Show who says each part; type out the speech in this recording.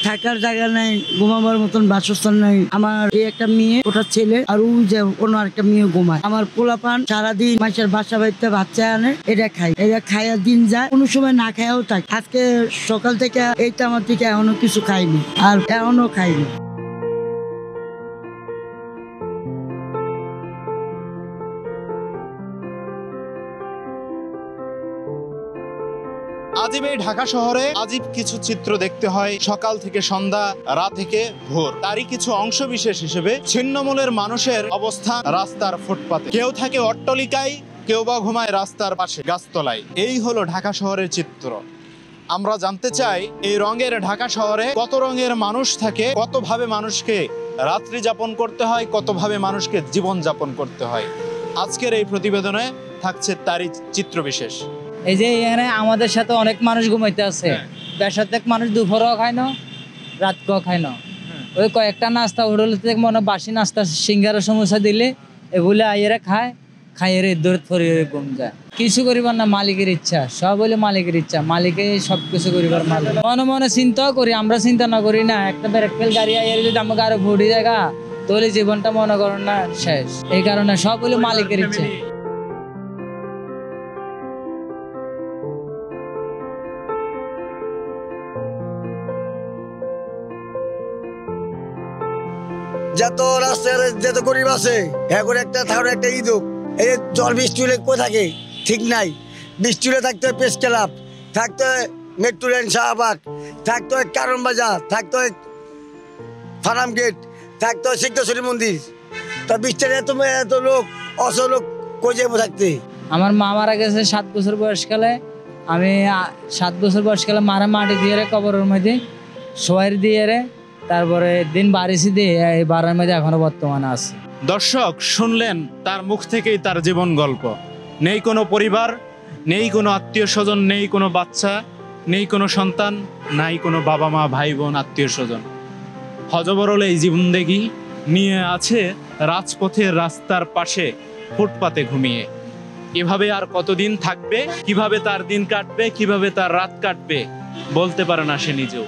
Speaker 1: থাকার জায়গা নাই, ঘুমাবার মতন বাসস্থান নাই। আমার এই একটা মেয়ে, ওটা ছেলে, আর ওই যে অন্য আরেকটা মেয়ে ঘুমায়। আমার পোলাপান সারাদিন মাসের বাসা বাড়িতে বাচ্চা আনে, এটা খাইয়া দিন যায়, কোনো সময় না খাইয়াও থাকে। আজকে সকাল থেকে এইটা আমার থেকে এখনো কিছু খাইনি, আর এখনো খাইনি।
Speaker 2: আজীব এই ঢাকা শহরে আজীব কিছু চিত্র দেখতে হয় সকাল থেকে সন্ধ্যা, রাত থেকে ভোর। তারই কিছু অংশ বিশেষ হিসেবে ছিন্নমূলের মানুষের অবস্থান রাস্তার ফুটপাতে। কেউ থাকে অট্টালিকায়, কেউ বা ঘুমায় রাস্তার পাশে গাছতলায়। এই হলো ঢাকা শহরের চিত্র। আমরা জানতে চাই এই রঙের ঢাকা শহরে কত রঙের মানুষ থাকে, কতভাবে মানুষকে রাত্রি যাপন করতে হয়, কতভাবে মানুষকে জীবন যাপন করতে হয়। আজকের এই প্রতিবেদনে থাকছে তারই চিত্র বিশেষ।
Speaker 3: এই যে এখানে আমাদের সাথে অনেক মানুষ ঘুমাইতে আছে, বেশাতেক মানুষ দুপুরও খায় না, রাতকেও খায় না। ওই কয়েকটা নাস্তা হোটেল থেকে মনে বাসি নাস্তা সিঙ্গারা সমস্যা দিলে এগুলো আইয়েরা খায়, খাইয়ের দূর ফরি ঘুম যায়। কিছু করিবার না, মালিকের ইচ্ছা, সব হলে মালিকের ইচ্ছা, মালিকে সবকিছু করিবার মালিক। মনে মনে চিন্তাও করি, আমরা চিন্তা না করি না, একটা ব্রেকফেল গাড়ি আইয়ের যদি আমাকে আরো ভরি জায়গা তাহলে জীবনটা মনে করেন না শেষ। এই কারণে সব হলে মালিকের ইচ্ছা।
Speaker 4: যত রাস্তার যত গরিব আছে এখন একটা থাকলে একটা ঈদ হোক। এই জল বৃষ্টি হলে কোথায় থাকে ঠিক নাই। বৃষ্টি হলে থাকতে হয় প্রেস ক্লাব, থাকতে হয় মেট্রো লাইন শাহবাগ, থাকতে হয় কারণ বাজার, থাকতে হয় ফার্ম গেট, থাকতে হয় সিদ্ধেশ্বরী মন্দির। তা বৃষ্টির এত লোক লোক কই যাবো থাকতে।
Speaker 3: আমার মা মারা গেছে 7 বছর বয়সকালে। আমি 7 বছর বয়সকালে মারা মাটি দিয়ে কবরের মধ্যে সবাই দিয়ে তারপরে দিন বাড়িছি দিয়ে এই বাড়ার মধ্যে এখনো বর্তমানে আছে।
Speaker 2: দর্শক শুনলেন তার মুখ থেকেই তার জীবন গল্প। নেই কোনো পরিবার, নেই কোনো আত্মীয় স্বজন, নেই কোনো বাচ্চা, নেই কোনো সন্তান, নাই কোনো বাবা মা ভাই বোন আত্মীয় স্বজন। হযবরল এই জীবনদেগি নিয়ে আছে রাজপথের রাস্তার পাশে ফুটপাতে ঘুমিয়ে। এভাবে আর কতদিন থাকবে, কিভাবে তার দিন কাটবে, কিভাবে তার রাত কাটবে বলতে পারে না সে নিজেও।